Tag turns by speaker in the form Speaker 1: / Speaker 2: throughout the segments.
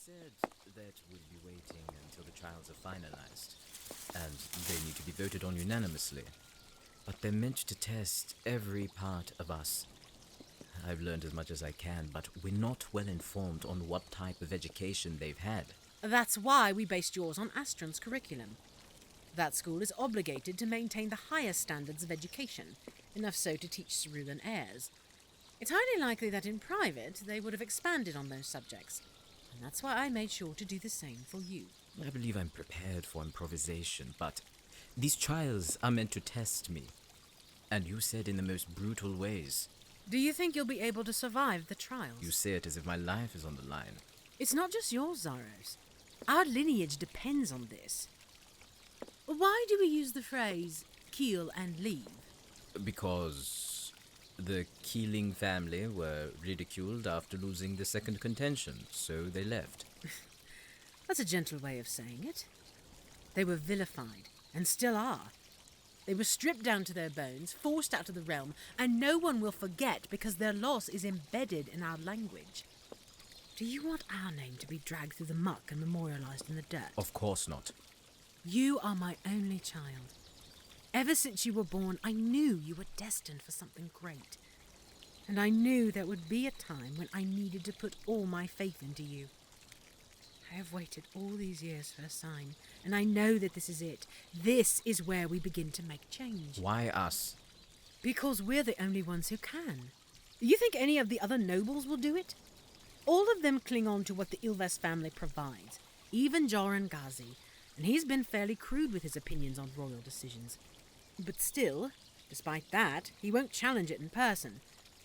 Speaker 1: said that we'll be waiting until the trials are finalized, and they need to be voted on unanimously. But they're meant to test every part of us. I've learned as much as I can, but we're not well informed on what type of education they've had.
Speaker 2: That's why we based yours on Astron's curriculum. That school is obligated to maintain the highest standards of education, enough so to teach Cerulean heirs. It's highly likely that in private they would have expanded on those subjects, and that's why I made sure to do the same for you.
Speaker 1: I believe I'm prepared for improvisation, but these trials are meant to test me. And you said in the most brutal ways.
Speaker 2: Do you think you'll be able to survive the trials?
Speaker 1: You say it as if my life is on the line.
Speaker 2: It's not just yours, Zaros. Our lineage depends on this. Why do we use the phrase kill and leave?
Speaker 1: Because the Keeling family were ridiculed after losing the second contention, so they left.
Speaker 2: That's a gentle way of saying it. They were vilified, and still are. They were stripped down to their bones, forced out of the realm, and no one will forget because their loss is embedded in our language. Do you want our name to be dragged through the muck and memorialized in the dirt?
Speaker 1: Of course not.
Speaker 2: You are my only child. Ever since you were born, I knew you were destined for something great. And I knew there would be a time when I needed to put all my faith into you. I have waited all these years for a sign, and I know that this is it. This is where we begin to make change.
Speaker 1: Why us?
Speaker 2: Because we're the only ones who can. You think any of the other nobles will do it? All of them cling on to what the Ilves family provides, even Joran Ghazi, and he's been fairly crude with his opinions on royal decisions. But still, despite that, he won't challenge it in person.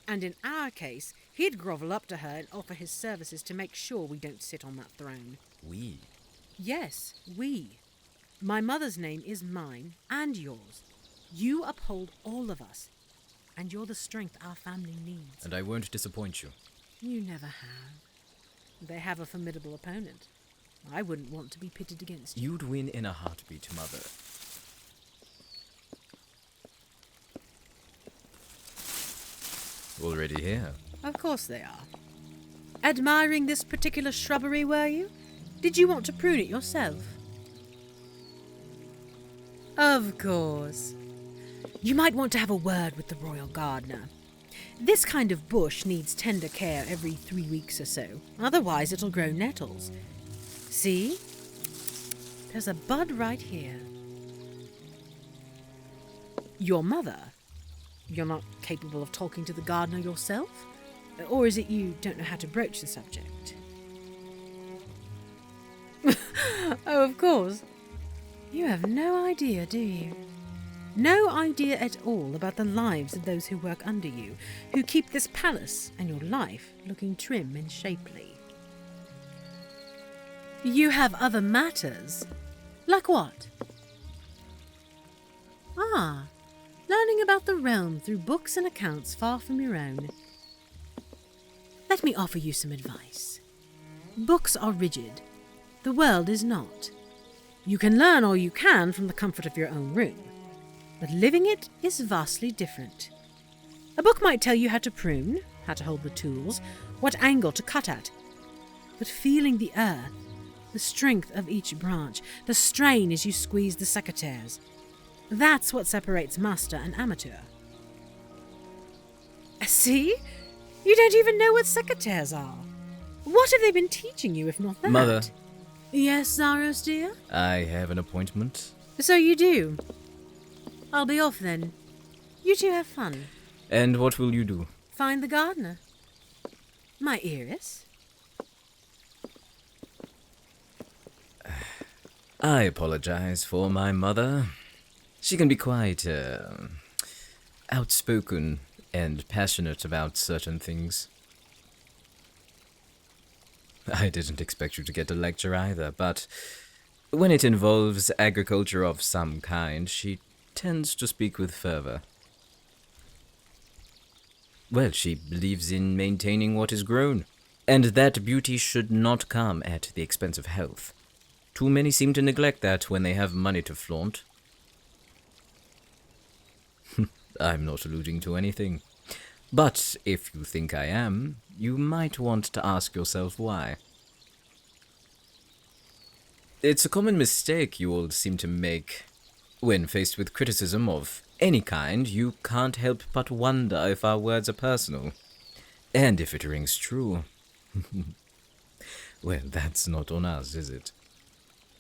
Speaker 2: And in our case, he'd grovel up to her and offer his services to make sure we don't sit on that throne.
Speaker 1: We?
Speaker 2: Yes, we. My mother's name is mine and yours. You uphold all of us, and you're the strength our family needs.
Speaker 1: And I won't disappoint you.
Speaker 2: You never have. They have a formidable opponent. I wouldn't want to be pitted against you.
Speaker 1: You'd win in a heartbeat, Mother. Already here.
Speaker 2: Of course they are. Admiring this particular shrubbery, were you? Did you want to prune it yourself? Of course. You might want to have a word with the royal gardener. This kind of bush needs tender care every 3 weeks or so. Otherwise it'll grow nettles. See? There's a bud right here. Your mother? You're not capable of talking to the gardener yourself? Or is it you don't know how to broach the subject? Oh, of course. You have no idea, do you? No idea at all about the lives of those who work under you, who keep this palace and your life looking trim and shapely. You have other matters. Like what? Ah, learning about the realm through books and accounts far from your own. Let me offer you some advice. Books are rigid. The world is not. You can learn all you can from the comfort of your own room, but living it is vastly different. A book might tell you how to prune, how to hold the tools, what angle to cut at, but feeling the earth, the strength of each branch, the strain as you squeeze the secateurs, that's what separates master and amateur. See? You don't even know what secateurs are. What have they been teaching you if not that?
Speaker 1: Mother.
Speaker 2: Yes, Zaros, dear?
Speaker 1: I have an appointment.
Speaker 2: So you do. I'll be off then. You two have fun.
Speaker 1: And what will you do?
Speaker 2: Find the gardener. My Iris.
Speaker 1: I apologize for my mother. She can be quite, outspoken and passionate about certain things. I didn't expect you to get a lecture either, but when it involves agriculture of some kind, she tends to speak with fervor. Well, she believes in maintaining what is grown, and that beauty should not come at the expense of health. Too many seem to neglect that when they have money to flaunt. I'm not alluding to anything. But if you think I am, you might want to ask yourself why. It's a common mistake you all seem to make. When faced with criticism of any kind, you can't help but wonder if our words are personal. And if it rings true. Well, that's not on us, is it?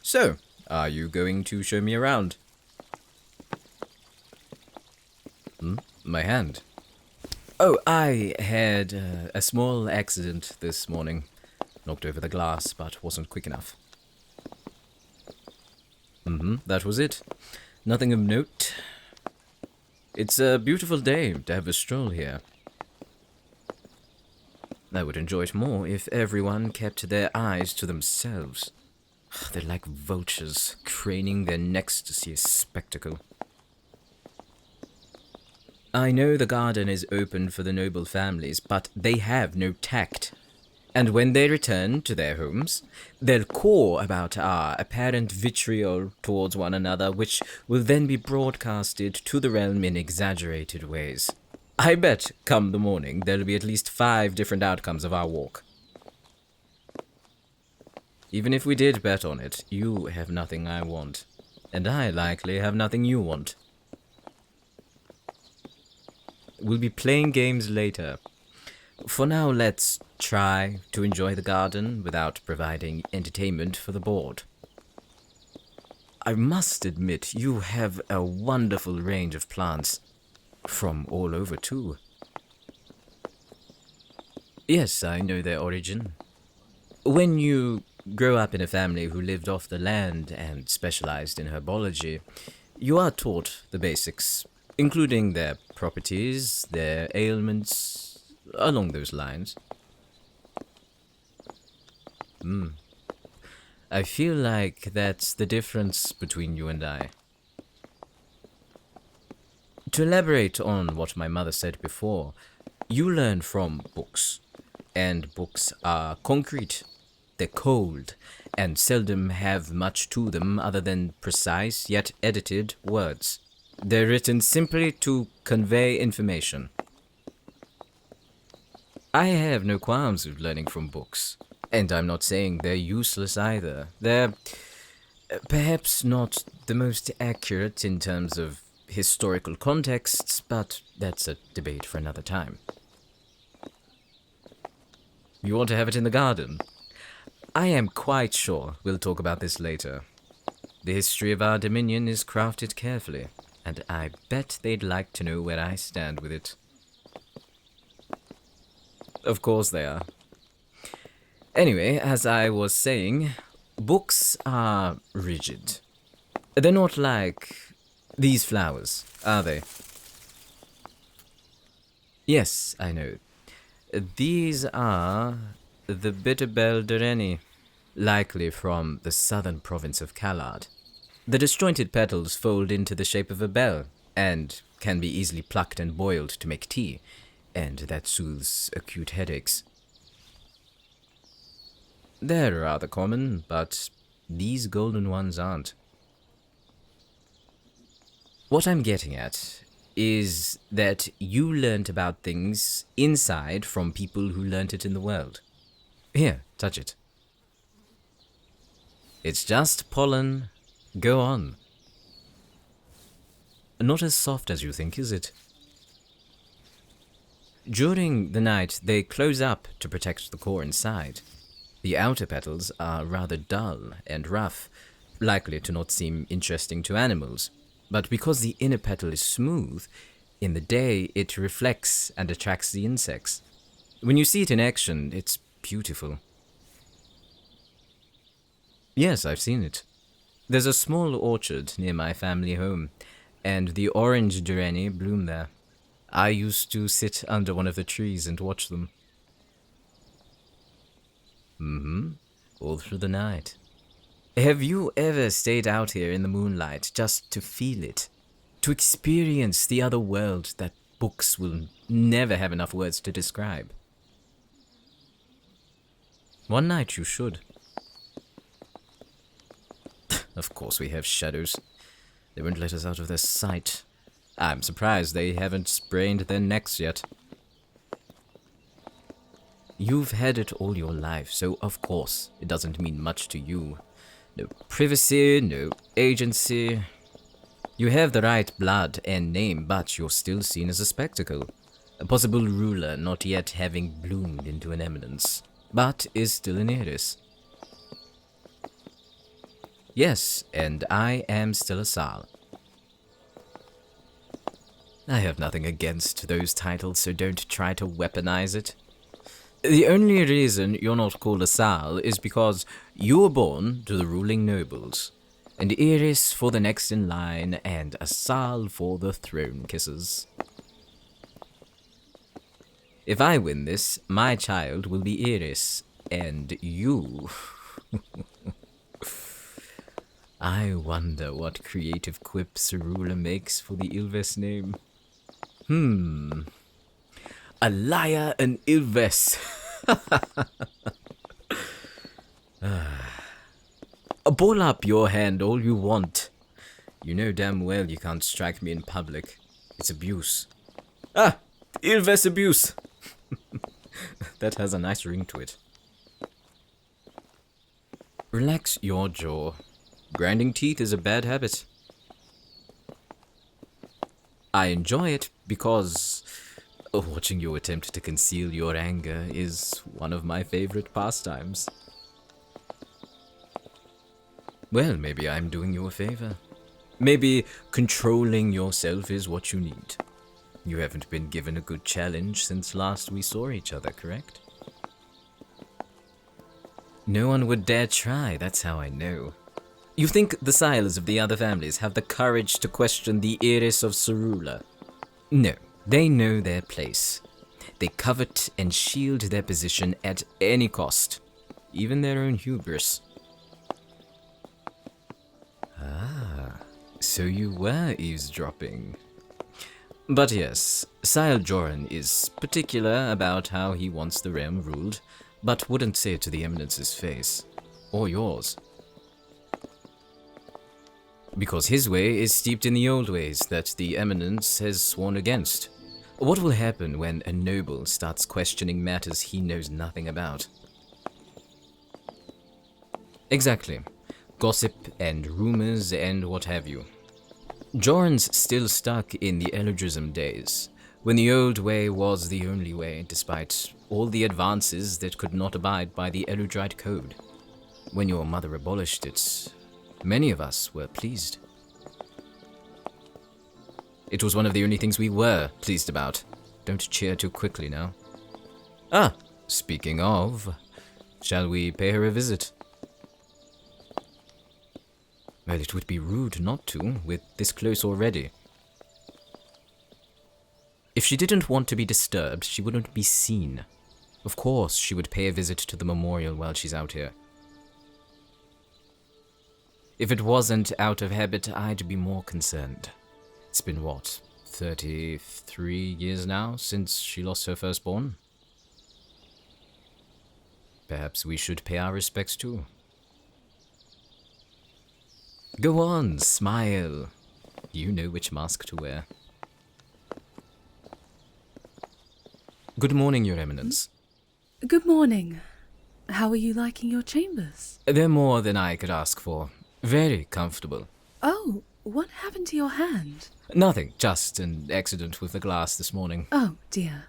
Speaker 1: So, are you going to show me around? My hand. Oh, I had a small accident this morning. Knocked over the glass, but wasn't quick enough. That was it. Nothing of note. It's a beautiful day to have a stroll here. I would enjoy it more if everyone kept their eyes to themselves. They're like vultures, craning their necks to see a spectacle. I know the garden is open for the noble families, but they have no tact. And when they return to their homes, they'll caw about our apparent vitriol towards one another, which will then be broadcasted to the realm in exaggerated ways. I bet, come the morning, there'll be at least 5 different outcomes of our walk. Even if we did bet on it, you have nothing I want, and I likely have nothing you want. We'll be playing games later. For now, let's try to enjoy the garden without providing entertainment for the bored. I must admit, you have a wonderful range of plants. From all over, too. Yes, I know their origin. When you grow up in a family who lived off the land and specialized in herbology, you are taught the basics, including their properties, their ailments, along those lines. I feel like that's the difference between you and I. To elaborate on what my mother said before, you learn from books, and books are concrete. They're cold, and seldom have much to them other than precise yet edited words. They're written simply to convey information. I have no qualms with learning from books, and I'm not saying they're useless either. They're perhaps not the most accurate in terms of historical contexts, but that's a debate for another time. You want to have it in the garden? I am quite sure we'll talk about this later. The history of our dominion is crafted carefully, and I bet they'd like to know where I stand with it. Of course they are. Anyway, as I was saying, books are rigid. They're not like these flowers, are they? Yes, I know. These are the Bitterbell Dureni, likely from the southern province of Callard. The disjointed petals fold into the shape of a bell, and can be easily plucked and boiled to make tea, and that soothes acute headaches. They're rather common, but these golden ones aren't. What I'm getting at is that you learnt about things inside from people who learnt it in the world. Here, touch it. It's just pollen. Go on. Not as soft as you think, is it? During the night, they close up to protect the core inside. The outer petals are rather dull and rough, likely to not seem interesting to animals. But because the inner petal is smooth, in the day it reflects and attracts the insects. When you see it in action, it's beautiful. Yes, I've seen it. There's a small orchard near my family home, and the orange dureni bloom there. I used to sit under one of the trees and watch them. All through the night. Have you ever stayed out here in the moonlight just to feel it? To experience the other world that books will never have enough words to describe? One night you should. Of course we have shadows. They won't let us out of their sight. I'm surprised they haven't sprained their necks yet. You've had it all your life, so of course it doesn't mean much to you. No privacy, no agency. You have the right blood and name, but you're still seen as a spectacle. A possible ruler not yet having bloomed into an eminence, but is still an heiress. Yes, and I am still a Sal. I have nothing against those titles, so don't try to weaponize it. The only reason you're not called a Sal is because you were born to the ruling nobles. An heiress for the next in line, and a Sal for the throne kissers. If I win this, my child will be heiress, and you... I wonder what creative quip Cerula makes for the Ilves name. A liar and Ilves. Ball up your hand all you want. You know damn well you can't strike me in public. It's abuse. Ah! Ilves abuse! That has a nice ring to it. Relax your jaw. Grinding teeth is a bad habit. I enjoy it because watching you attempt to conceal your anger is one of my favorite pastimes. Well, maybe I'm doing you a favor. Maybe controlling yourself is what you need. You haven't been given a good challenge since last we saw each other, correct? No one would dare try, that's how I know. You think the sires of the other families have the courage to question the heiress of Cerula? No, they know their place. They covet and shield their position at any cost, even their own hubris. Ah, so you were eavesdropping. But yes, Sire Joran is particular about how he wants the realm ruled, but wouldn't say it to the Eminence's face. Or yours. Because his way is steeped in the old ways that the Eminence has sworn against. What will happen when a noble starts questioning matters he knows nothing about? Exactly. Gossip and rumors and what have you. Joran's still stuck in the Eludrism days, when the old way was the only way, despite all the advances that could not abide by the Eludrite code. When your mother abolished it, many of us were pleased. It was one of the only things we were pleased about. Don't cheer too quickly now. Ah, speaking of, shall we pay her a visit? Well, it would be rude not to, with this close already. If she didn't want to be disturbed, she wouldn't be seen. Of course, she would pay a visit to the memorial while she's out here. If it wasn't out of habit, I'd be more concerned. It's been, what, 33 years now since she lost her firstborn? Perhaps we should pay our respects too. Go on, smile. You know which mask to wear. Good morning, Your Eminence.
Speaker 3: Good morning. How are you liking your chambers?
Speaker 1: They're more than I could ask for. Very comfortable.
Speaker 3: Oh, what happened to your hand?
Speaker 1: Nothing, just an accident with the glass this morning.
Speaker 3: Oh, dear.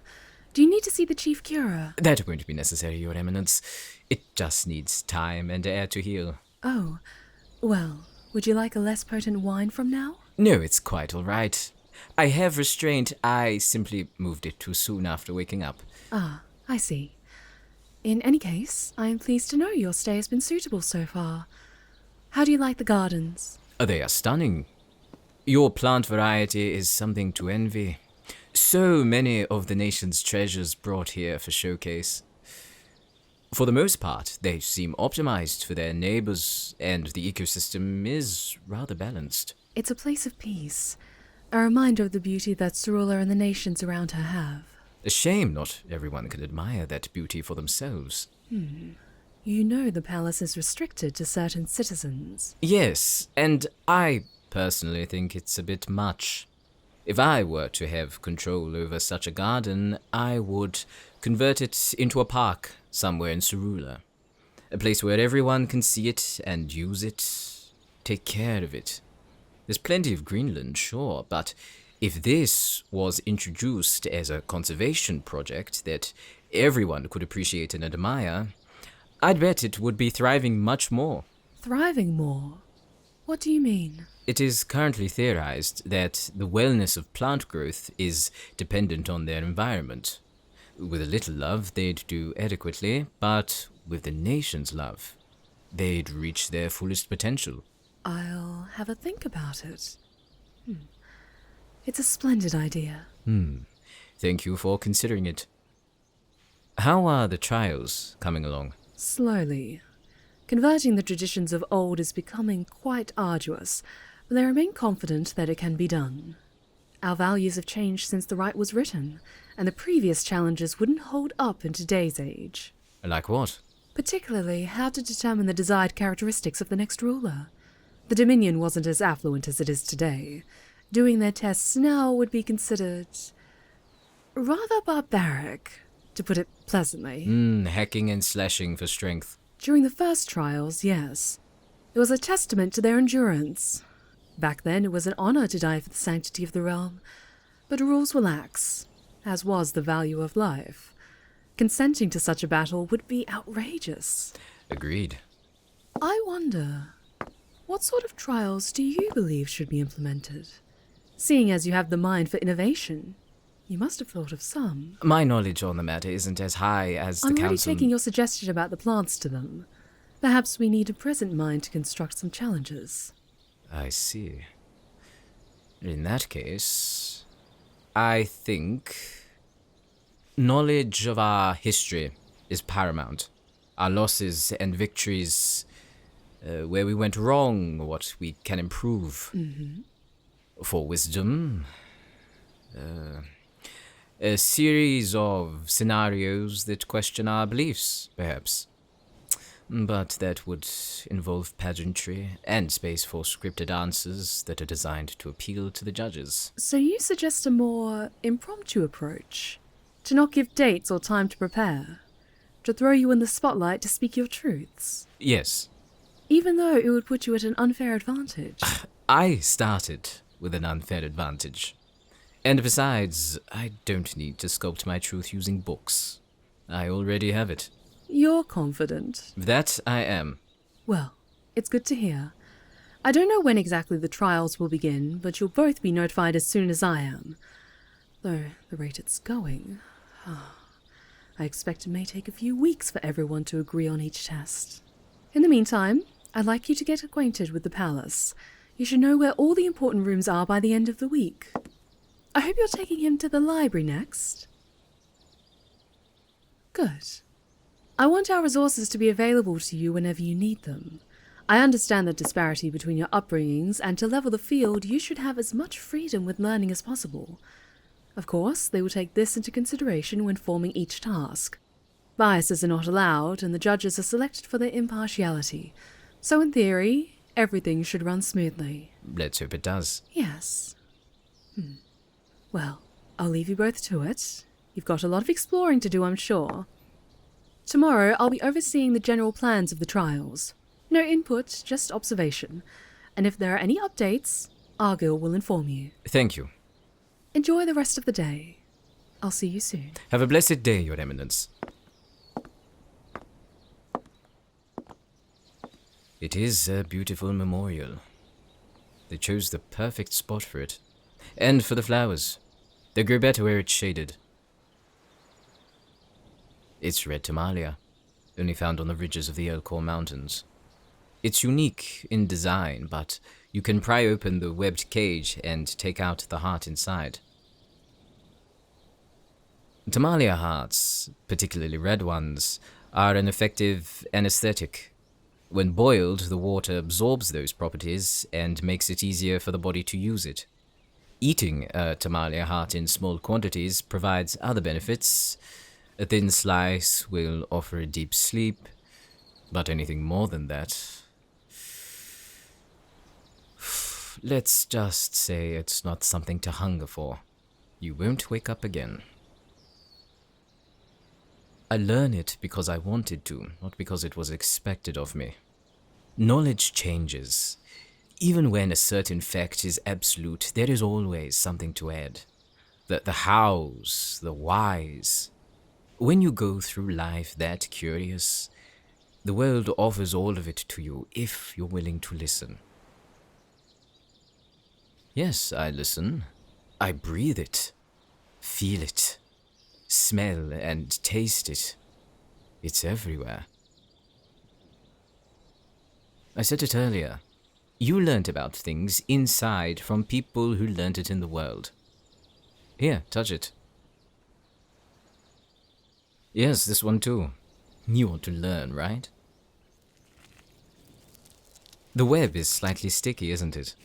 Speaker 3: Do you need to see the chief curer?
Speaker 1: That won't be necessary, Your Eminence. It just needs time and air to heal.
Speaker 3: Oh, well, would you like a less potent wine from now?
Speaker 1: No, it's quite all right. I have restraint. I simply moved it too soon after waking up.
Speaker 3: Ah, I see. In any case, I am pleased to know your stay has been suitable so far. How do you like the gardens?
Speaker 1: They are stunning. Your plant variety is something to envy. So many of the nation's treasures brought here for showcase. For the most part, they seem optimized for their neighbors, and the ecosystem is rather balanced.
Speaker 3: It's a place of peace, a reminder of the beauty that Cerula and the nations around her have.
Speaker 1: A shame not everyone can admire that beauty for themselves.
Speaker 3: You know the palace is restricted to certain citizens.
Speaker 1: Yes, and I personally think it's a bit much. If I were to have control over such a garden, I would convert it into a park somewhere in Cerula. A place where everyone can see it and use it, take care of it. There's plenty of Greenland, sure, but if this was introduced as a conservation project that everyone could appreciate and admire, I'd bet it would be thriving much more.
Speaker 3: Thriving more? What do you mean?
Speaker 1: It is currently theorized that the wellness of plant growth is dependent on their environment. With a little love, they'd do adequately, but with the nation's love, they'd reach their fullest potential.
Speaker 3: I'll have a think about it. It's a splendid idea.
Speaker 1: Thank you for considering it. How are the trials coming along?
Speaker 3: Slowly. Converting the traditions of old is becoming quite arduous, but they remain confident that it can be done. Our values have changed since the rite was written, and the previous challenges wouldn't hold up in today's age.
Speaker 1: Like what?
Speaker 3: Particularly how to determine the desired characteristics of the next ruler. The Dominion wasn't as affluent as it is today. Doing their tests now would be considered rather barbaric, to put it pleasantly.
Speaker 1: Hacking and slashing for strength.
Speaker 3: During the first trials, yes. It was a testament to their endurance. Back then, it was an honor to die for the sanctity of the realm. But rules were lax, as was the value of life. Consenting to such a battle would be outrageous.
Speaker 1: Agreed.
Speaker 3: I wonder, what sort of trials do you believe should be implemented? Seeing as you have the mind for innovation, you must have thought of some.
Speaker 1: My knowledge on the matter isn't as high as the
Speaker 3: I'm
Speaker 1: council.
Speaker 3: already taking your suggestion about the plants to them. Perhaps we need a present mind to construct some challenges.
Speaker 1: I see. In that case, I think knowledge of our history is paramount. Our losses and victories, where we went wrong, what we can improve. For wisdom, a series of scenarios that question our beliefs, perhaps. But that would involve pageantry and space for scripted answers that are designed to appeal to the judges.
Speaker 3: So you suggest a more impromptu approach? To not give dates or time to prepare? To throw you in the spotlight to speak your truths?
Speaker 1: Yes,
Speaker 3: Even though it would put you at an unfair advantage?
Speaker 1: I started with an unfair advantage. And besides, I don't need to sculpt my truth using books. I already have it.
Speaker 3: You're confident.
Speaker 1: That I am.
Speaker 3: Well, it's good to hear. I don't know when exactly the trials will begin, but you'll both be notified as soon as I am. Though, the rate it's going... I expect it may take a few weeks for everyone to agree on each test. In the meantime, I'd like you to get acquainted with the palace. You should know where all the important rooms are by the end of the week. I hope you're taking him to the library next. Good. I want our resources to be available to you whenever you need them. I understand the disparity between your upbringings, and to level the field, you should have as much freedom with learning as possible. Of course, they will take this into consideration when forming each task. Biases are not allowed, and the judges are selected for their impartiality. So in theory, everything should run smoothly.
Speaker 1: Let's hope it does.
Speaker 3: Yes. Well, I'll leave you both to it. You've got a lot of exploring to do, I'm sure. Tomorrow, I'll be overseeing the general plans of the trials. No input, just observation. And if there are any updates, Argyll will inform you.
Speaker 1: Thank you.
Speaker 3: Enjoy the rest of the day. I'll see you soon.
Speaker 1: Have a blessed day, Your Eminence. It is a beautiful memorial. They chose the perfect spot for it. And for the flowers. They grow better where it's shaded. It's red Tamalia, only found on the ridges of the Elcor Mountains. It's unique in design, but you can pry open the webbed cage and take out the heart inside. Tamalia hearts, particularly red ones, are an effective anesthetic. When boiled, the water absorbs those properties and makes it easier for the body to use it. Eating a Tamalia heart in small quantities provides other benefits. A thin slice will offer a deep sleep, but anything more than that... Let's just say it's not something to hunger for. You won't wake up again. I learn it because I wanted to, not because it was expected of me. Knowledge changes. Even when a certain fact is absolute, there is always something to add. The hows, the whys. When you go through life that curious, the world offers all of it to you if you're willing to listen. Yes, I listen. I breathe it, feel it, smell and taste it. It's everywhere. I said it earlier. You learned about things inside from people who learned it in the world. Here, touch it. Yes, this one too. You want to learn, right? The web is slightly sticky, isn't it?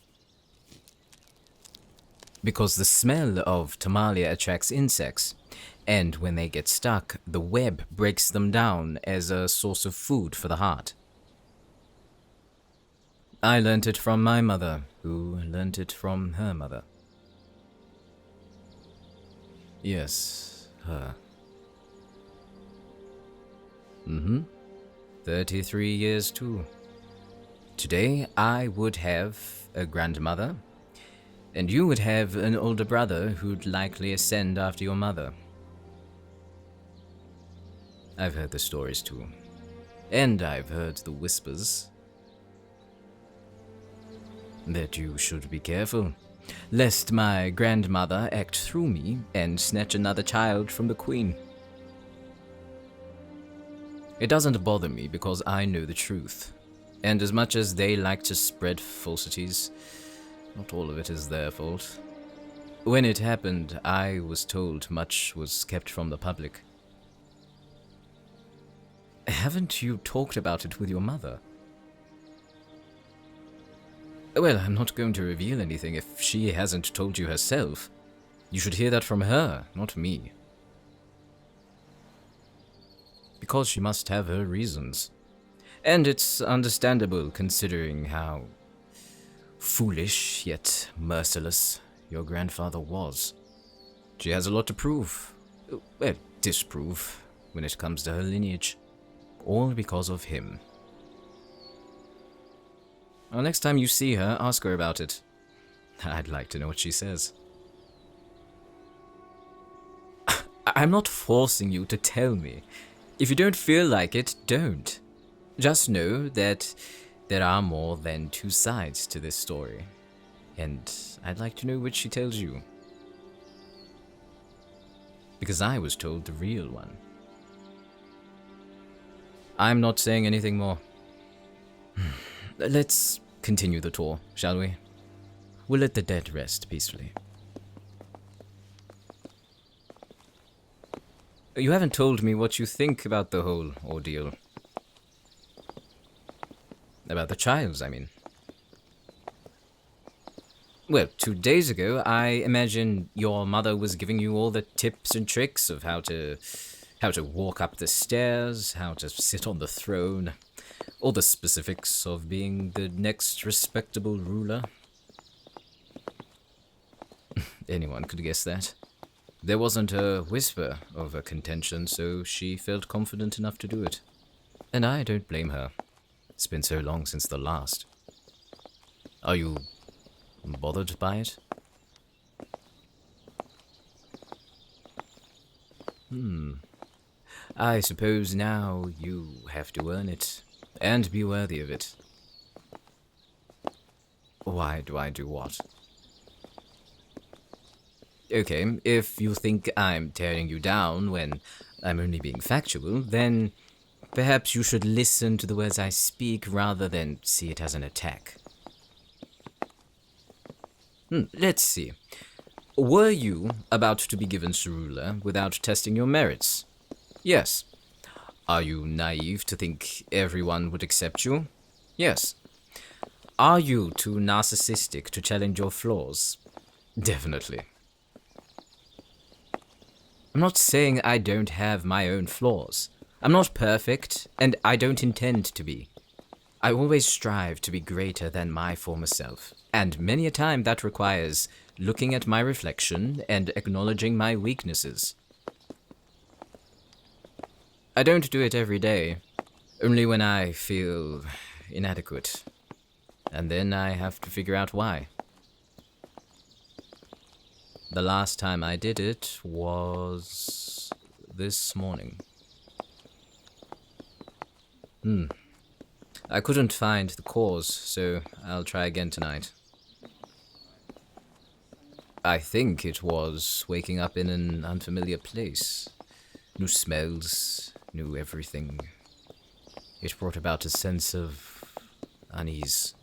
Speaker 1: Because the smell of Tamalia attracts insects, and when they get stuck, the web breaks them down as a source of food for the heart. I learnt it from my mother, who learnt it from her mother. Yes, her. 33 years too. Today I would have a grandmother, and you would have an older brother who'd likely ascend after your mother. I've heard the stories too, and I've heard the whispers. That you should be careful, lest my grandmother act through me and snatch another child from the queen. It doesn't bother me because I know the truth, and as much as they like to spread falsities, not all of it is their fault. When it happened, I was told much was kept from the public. Haven't you talked about it with your mother? Well, I'm not going to reveal anything if she hasn't told you herself. You should hear that from her, not me. Because she must have her reasons. And it's understandable considering how foolish yet merciless your grandfather was. She has a lot to prove. Well, disprove when it comes to her lineage. All because of him. Well, next time you see her, ask her about it. I'd like to know what she says. I'm not forcing you to tell me. If you don't feel like it, don't. Just know that there are more than two sides to this story. And I'd like to know which she tells you. Because I was told the real one. I'm not saying anything more. Let's continue the tour, shall we? We'll let the dead rest peacefully. You haven't told me what you think about the whole ordeal. About the Childs, I mean. Well, 2 days ago, I imagine your mother was giving you all the tips and tricks of how to walk up the stairs, how to sit on the throne, all the specifics of being the next respectable ruler. Anyone could guess that. There wasn't a whisper of a contention, so she felt confident enough to do it. And I don't blame her. It's been so long since the last. Are you bothered by it? I suppose now you have to earn it, and be worthy of it. Why do I do what? Okay, if you think I'm tearing you down when I'm only being factual, then perhaps you should listen to the words I speak rather than see it as an attack. Let's see. Were you about to be given Cerula without testing your merits? Yes. Are you naive to think everyone would accept you? Yes. Are you too narcissistic to challenge your flaws? Definitely. I'm not saying I don't have my own flaws. I'm not perfect, and I don't intend to be. I always strive to be greater than my former self, and many a time that requires looking at my reflection and acknowledging my weaknesses. I don't do it every day, only when I feel inadequate. And then I have to figure out why. The last time I did it was this morning. I couldn't find the cause, so I'll try again tonight. I think it was waking up in an unfamiliar place. New smells, new everything. It brought about a sense of unease.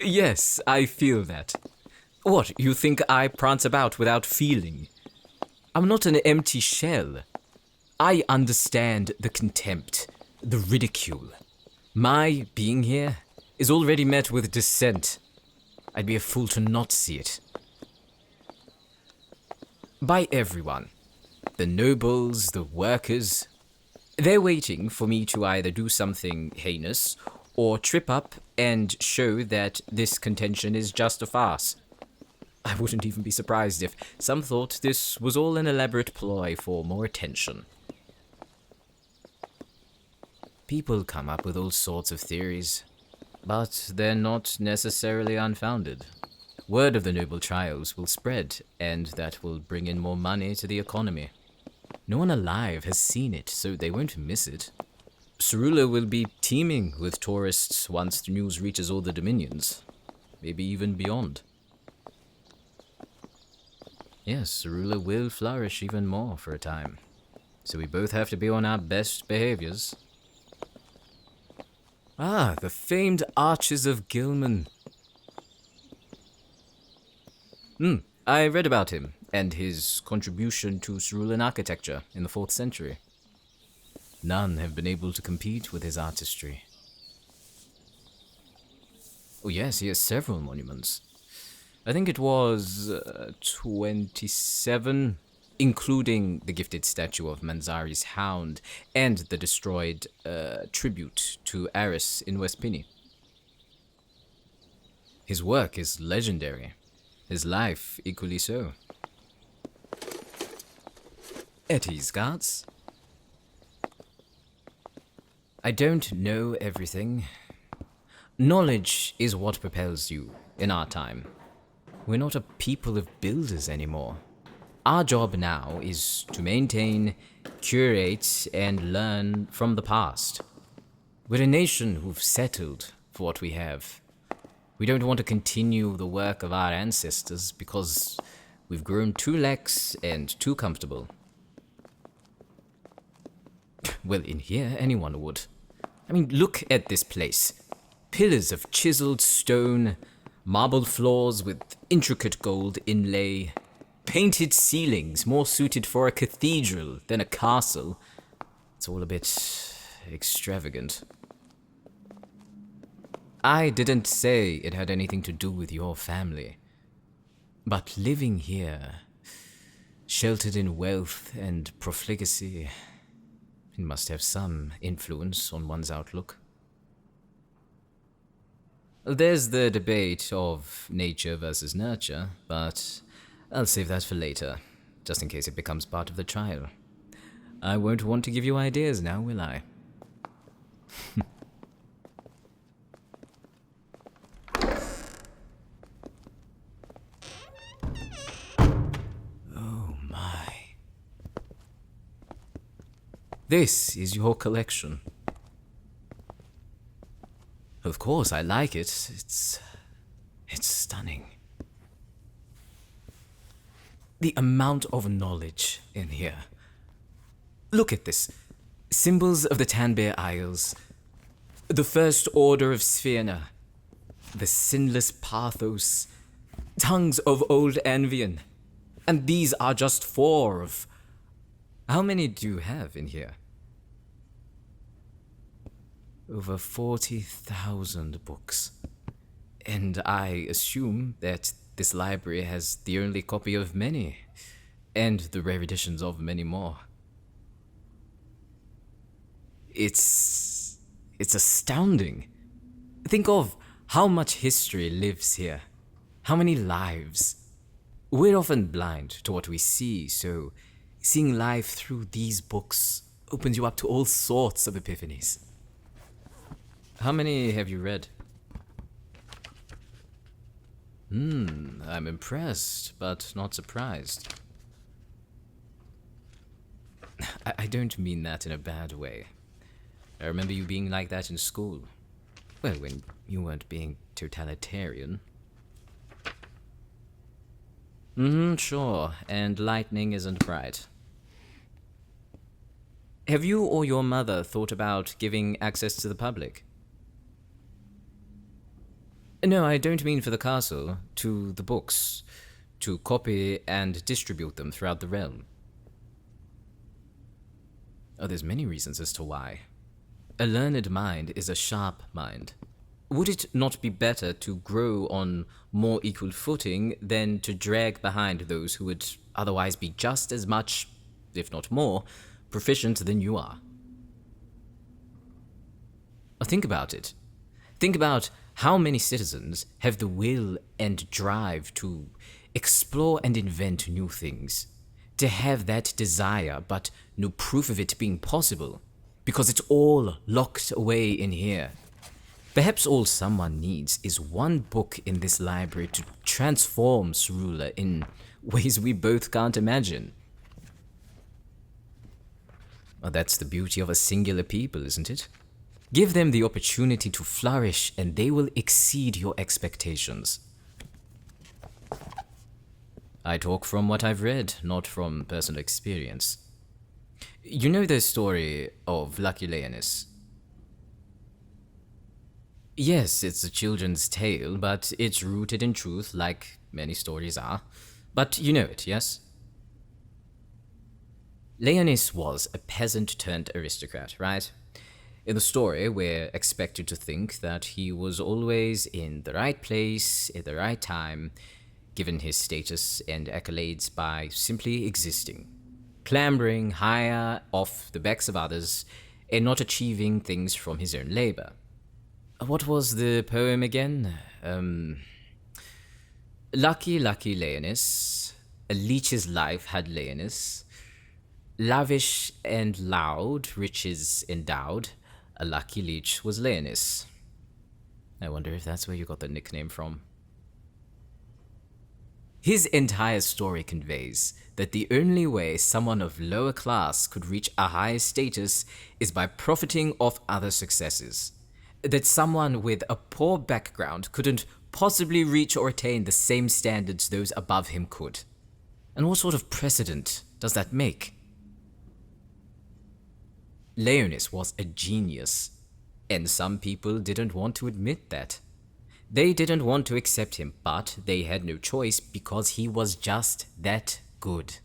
Speaker 1: Yes, I feel that. What, you think I prance about without feeling? I'm not an empty shell. I understand the contempt, the ridicule. My being here is already met with dissent. I'd be a fool to not see it. By everyone. The nobles, the workers. They're waiting for me to either do something heinous or trip up and show that this contention is just a farce. I wouldn't even be surprised if some thought this was all an elaborate ploy for more attention. People come up with all sorts of theories, but they're not necessarily unfounded. Word of the noble trials will spread, and that will bring in more money to the economy. No one alive has seen it, so they won't miss it. Cerula will be teeming with tourists once the news reaches all the dominions, maybe even beyond. Yes, Cerula will flourish even more for a time, so we both have to be on our best behaviors. Ah, the famed Arches of Gilman. I read about him and his contribution to Cerulean architecture in the 4th century. None have been able to compete with his artistry. Oh yes, he has several monuments. I think it was 27, including the gifted statue of Manzari's hound and the destroyed tribute to Aris in West Pinny. His work is legendary. His life equally so. At ease, guards. I don't know everything. Knowledge is what propels you in our time. We're not a people of builders anymore. Our job now is to maintain, curate, and learn from the past. We're a nation who've settled for what we have. We don't want to continue the work of our ancestors because we've grown too lax and too comfortable. Well, in here, anyone would. I mean, look at this place. Pillars of chiseled stone, marble floors with intricate gold inlay, painted ceilings more suited for a cathedral than a castle. It's all a bit extravagant. I didn't say it had anything to do with your family. But living here, sheltered in wealth and profligacy, it must have some influence on one's outlook. There's the debate of nature versus nurture, but I'll save that for later, just in case it becomes part of the trial. I won't want to give you ideas now, will I? Oh my. This is your collection. Of course, I like it. It's stunning. The amount of knowledge in here. Look at this. Symbols of the Tanbear Isles. The First Order of Sphena. The Sinless Pathos. Tongues of Old Anvian. And these are just 4 of... How many do you have in here? Over 40,000 books. And I assume that this library has the only copy of many, and the rare editions of many more. It's astounding. Think of how much history lives here. How many lives. We're often blind to what we see, so seeing life through these books opens you up to all sorts of epiphanies. How many have you read? I'm impressed, but not surprised. I don't mean that in a bad way. I remember you being like that in school. Well, when you weren't being totalitarian. Sure, and lightning isn't bright. Have you or your mother thought about giving access to the public? No, I don't mean for the castle, to the books, to copy and distribute them throughout the realm. Oh, there's many reasons as to why. A learned mind is a sharp mind. Would it not be better to grow on more equal footing than to drag behind those who would otherwise be just as much, if not more, proficient than you are? Think about it. Think about how many citizens have the will and drive to explore and invent new things, to have that desire but no proof of it being possible, because it's all locked away in here. Perhaps all someone needs is one book in this library to transform Cerula in ways we both can't imagine. Well, that's the beauty of a singular people, isn't it? Give them the opportunity to flourish and they will exceed your expectations. I talk from what I've read, not from personal experience. You know the story of Lucky Leonis? Yes, it's a children's tale, but it's rooted in truth, like many stories are. But you know it, yes? Leonis was a peasant-turned-aristocrat, right? In the story, we're expected to think that he was always in the right place at the right time, given his status and accolades by simply existing, clambering higher off the backs of others, and not achieving things from his own labor. What was the poem again? Lucky, lucky Leonis, a leech's life had Leonis, lavish and loud, riches endowed, a lucky leech was Leonis. I wonder if that's where you got the nickname from. His entire story conveys that the only way someone of lower class could reach a higher status is by profiting off other successes. That someone with a poor background couldn't possibly reach or attain the same standards those above him could. And what sort of precedent does that make? Leonis was a genius, and some people didn't want to admit that. They didn't want to accept him, but they had no choice because he was just that good.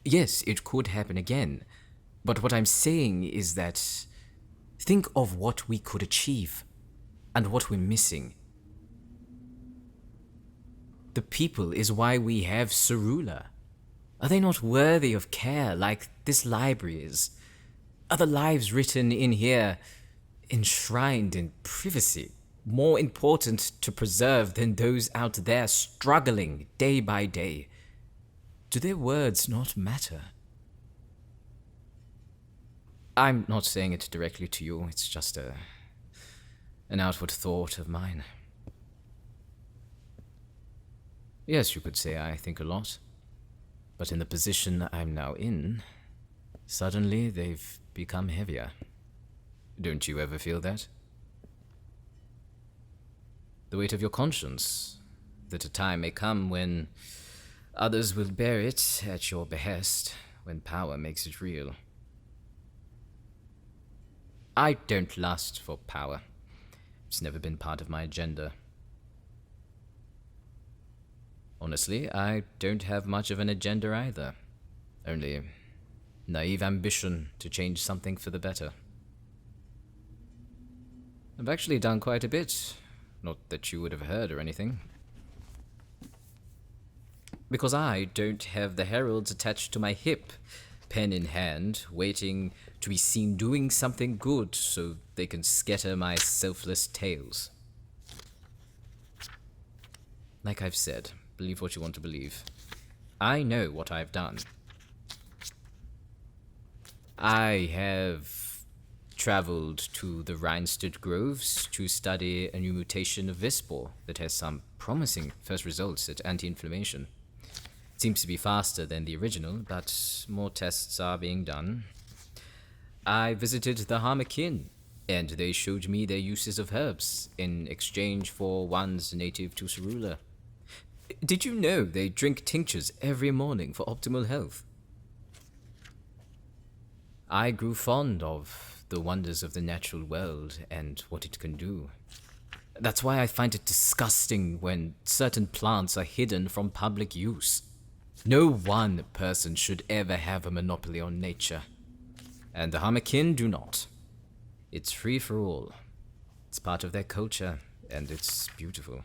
Speaker 1: Yes, it could happen again, but what I'm saying is that think of what we could achieve and what we're missing. The people is why we have Cerula. Are they not worthy of care like this library is? Are the lives written in here, enshrined in privacy, more important to preserve than those out there struggling day by day? Do their words not matter? I'm not saying it directly to you, it's just an outward thought of mine. Yes, you could say I think a lot. But in the position I'm now in, suddenly they've become heavier. Don't you ever feel that? The weight of your conscience, that a time may come when others will bear it at your behest, when power makes it real. I don't lust for power. It's never been part of my agenda. Honestly, I don't have much of an agenda either. Only naive ambition to change something for the better. I've actually done quite a bit. Not that you would have heard or anything. Because I don't have the heralds attached to my hip, pen in hand, waiting to be seen doing something good so they can scatter my selfless tales. Like I've said, believe what you want to believe. I know what I've done. I have traveled to the Rhinestead Groves to study a new mutation of Vispor that has some promising first results at anti-inflammation. It seems to be faster than the original, but more tests are being done. I visited the Harmakin, and they showed me their uses of herbs in exchange for ones native to Cerula. Did you know they drink tinctures every morning for optimal health? I grew fond of the wonders of the natural world and what it can do. That's why I find it disgusting when certain plants are hidden from public use. No one person should ever have a monopoly on nature. And the Harmakin do not. It's free for all. It's part of their culture, and it's beautiful.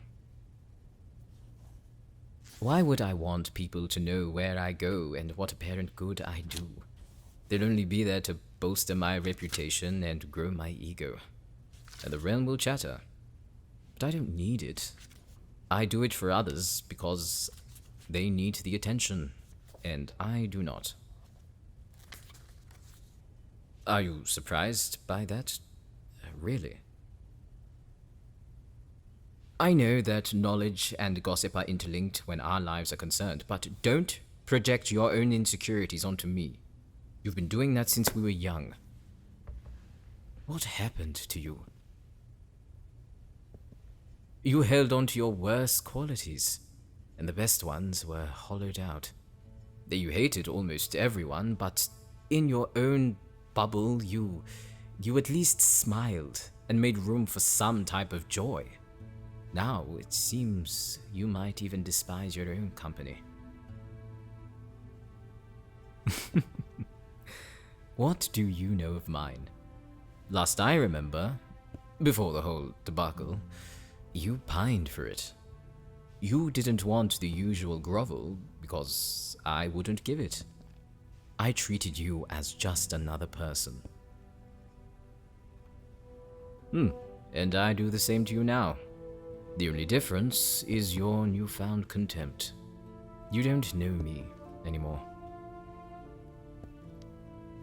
Speaker 1: Why would I want people to know where I go and what apparent good I do? They'll only be there to bolster my reputation and grow my ego. And the realm will chatter. But I don't need it. I do it for others because they need the attention, and I do not. Are you surprised by that? Really? I know that knowledge and gossip are interlinked when our lives are concerned, but don't project your own insecurities onto me. You've been doing that since we were young. What happened to you? You held on to your worst qualities, and the best ones were hollowed out. You hated almost everyone, but in your own bubble, you at least smiled and made room for some type of joy. Now it seems you might even despise your own company. What do you know of mine? Last I remember, before the whole debacle, you pined for it. You didn't want the usual grovel because I wouldn't give it. I treated you as just another person. And I do the same to you now. The only difference is your newfound contempt. You don't know me anymore.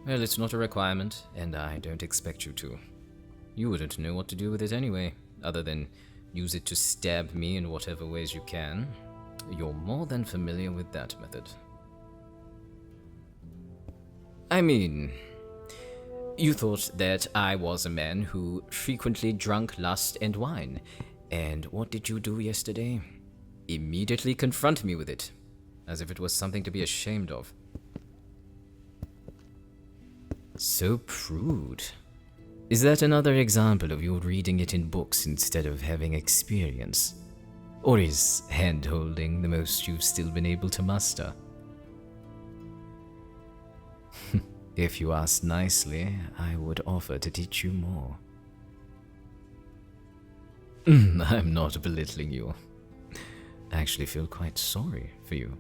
Speaker 1: Well, it's not a requirement, and I don't expect you to. You wouldn't know what to do with it anyway, other than use it to stab me in whatever ways you can. You're more than familiar with that method. I mean, you thought that I was a man who frequently drank lust and wine, and what did you do yesterday? Immediately confront me with it, as if it was something to be ashamed of. So prude. Is that another example of you reading it in books instead of having experience? Or is hand-holding the most you've still been able to muster? If you asked nicely, I would offer to teach you more. I'm not belittling you. I actually feel quite sorry for you.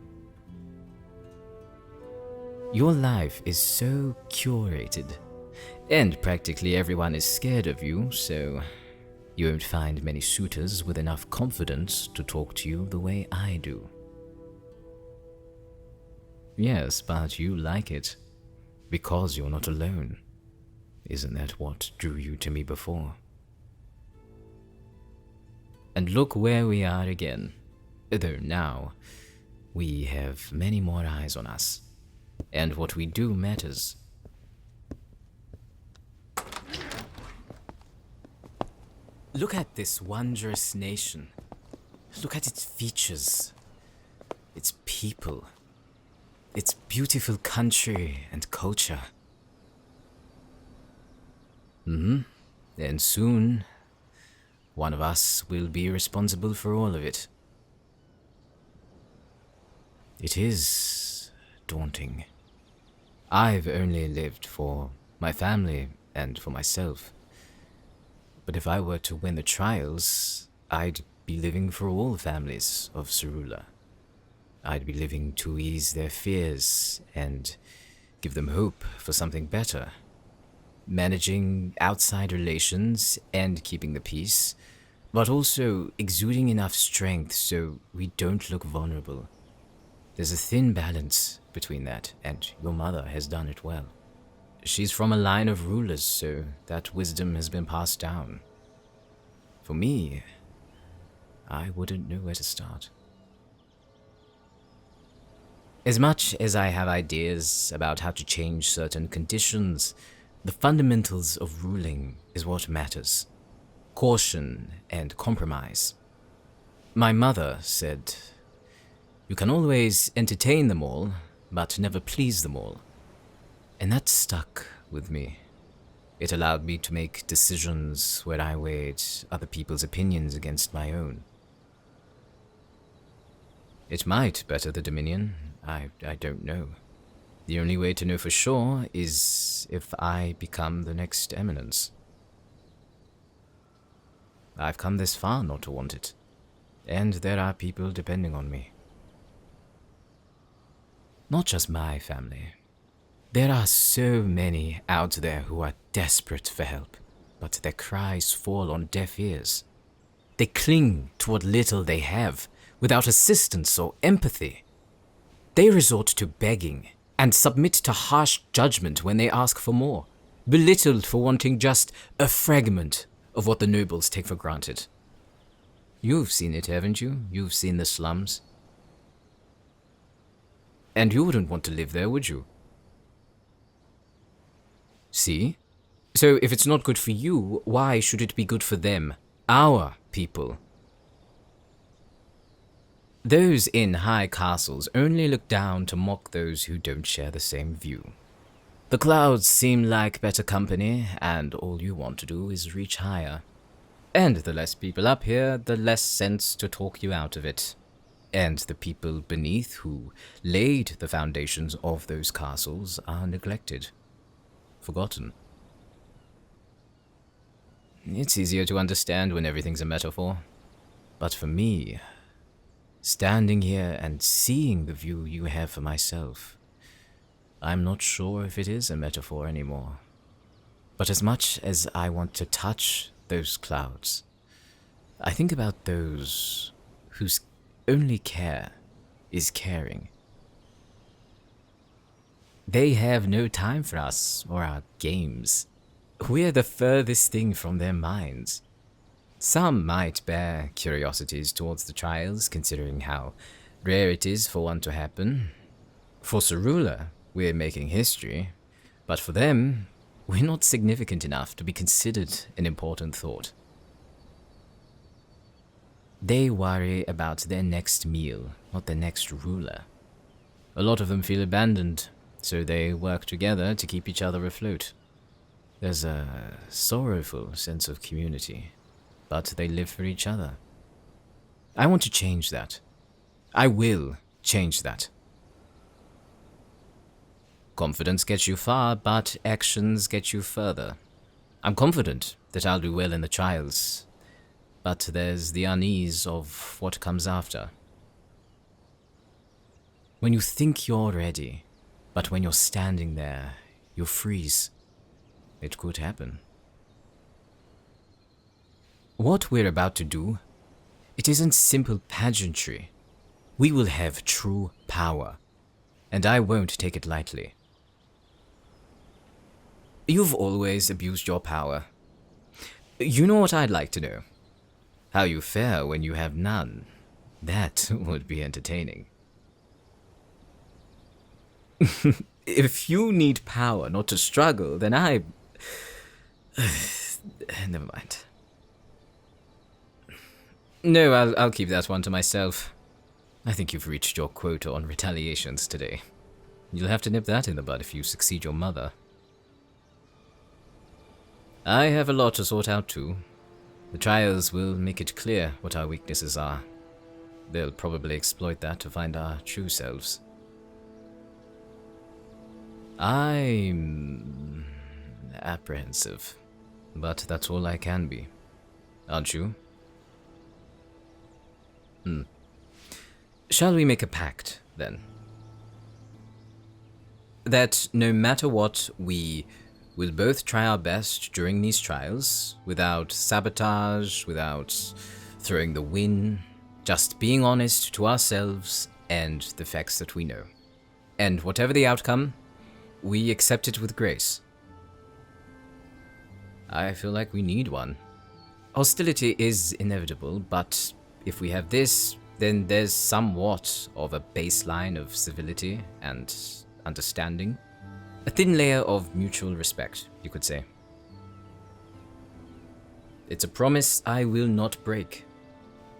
Speaker 1: Your life is so curated, and practically everyone is scared of you, so you won't find many suitors with enough confidence to talk to you the way I do. Yes, but you like it, because you're not alone. Isn't that what drew you to me before? And look where we are again, though now we have many more eyes on us. And what we do matters. Look at this wondrous nation. Look at its features, its people, its beautiful country and culture. And soon, one of us will be responsible for all of it. It is daunting. I've only lived for my family and for myself. But if I were to win the trials, I'd be living for all families of Cerula. I'd be living to ease their fears and give them hope for something better. Managing outside relations and keeping the peace but also exuding enough strength so we don't look vulnerable. There's a thin balance between that, and your mother has done it well. She's from a line of rulers, so that wisdom has been passed down. For me, I wouldn't know where to start. As much as I have ideas about how to change certain conditions, the fundamentals of ruling is what matters. Caution and compromise. My mother said, "You can always entertain them all, but never please them all." And that stuck with me. It allowed me to make decisions where I weighed other people's opinions against my own. It might better the Dominion. I don't know. The only way to know for sure is if I become the next eminence. I've come this far not to want it, and there are people depending on me. Not just my family. There are so many out there who are desperate for help, but their cries fall on deaf ears. They cling to what little they have, without assistance or empathy. They resort to begging and submit to harsh judgment when they ask for more, belittled for wanting just a fragment of what the nobles take for granted. You've seen it, haven't you? You've seen the slums. And you wouldn't want to live there, would you? See? So if it's not good for you, why should it be good for them, our people? Those in high castles only look down to mock those who don't share the same view. The clouds seem like better company, and all you want to do is reach higher. And the less people up here, the less sense to talk you out of it. And the people beneath who laid the foundations of those castles are neglected, forgotten. It's easier to understand when everything's a metaphor. But for me, standing here and seeing the view you have for myself, I'm not sure if it is a metaphor anymore. But as much as I want to touch those clouds, I think about those whose only care is caring. They have no time for us or our games. We're the furthest thing from their minds. Some might bear curiosities towards the trials, considering how rare it is for one to happen. For Cerula, we're making history, but for them, we're not significant enough to be considered an important thought. They worry about their next meal, not their next ruler. A lot of them feel abandoned, so they work together to keep each other afloat. There's a sorrowful sense of community, but they live for each other. I want to change that. I will change that. Confidence gets you far, but actions get you further. I'm confident that I'll do well in the trials, but there's the unease of what comes after. When you think you're ready, but when you're standing there, you freeze. It could happen. What we're about to do, it isn't simple pageantry. We will have true power, and I won't take it lightly. You've always abused your power. You know what I'd like to know? How you fare when you have none. That would be entertaining. If you need power not to struggle, then I... Never mind. No, I'll keep that one to myself. I think you've reached your quota on retaliations today. You'll have to nip that in the bud if you succeed your mother. I have a lot to sort out too. The trials will make it clear what our weaknesses are. They'll probably exploit that to find our true selves. I'm apprehensive, but that's all I can be. Aren't you? Shall we make a pact, then? That no matter what, we We'll both try our best during these trials, without sabotage, without throwing the win, just being honest to ourselves and the facts that we know. And whatever the outcome, we accept it with grace. I feel like we need one. Hostility is inevitable, but if we have this, then there's somewhat of a baseline of civility and understanding. A thin layer of mutual respect, you could say. It's a promise I will not break.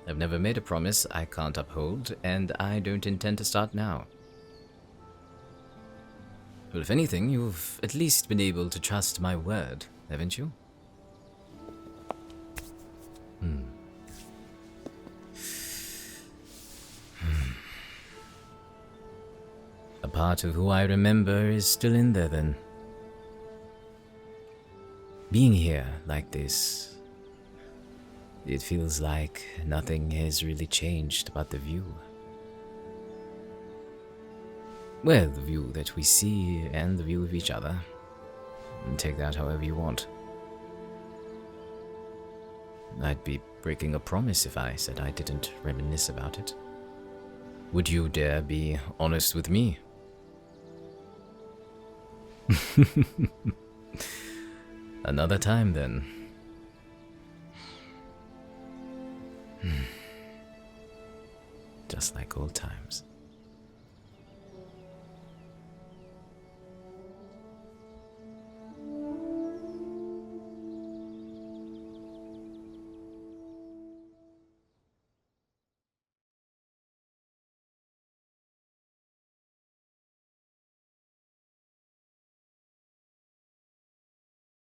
Speaker 1: I've never made a promise I can't uphold, and I don't intend to start now. Well, if anything, you've at least been able to trust my word, haven't you? A part of who I remember is still in there then. Being here like this, it feels like nothing has really changed but the view. Well, the view that we see and the view of each other. Take that however you want. I'd be breaking a promise if I said I didn't reminisce about it. Would you dare be honest with me? Another time then. Just like old times.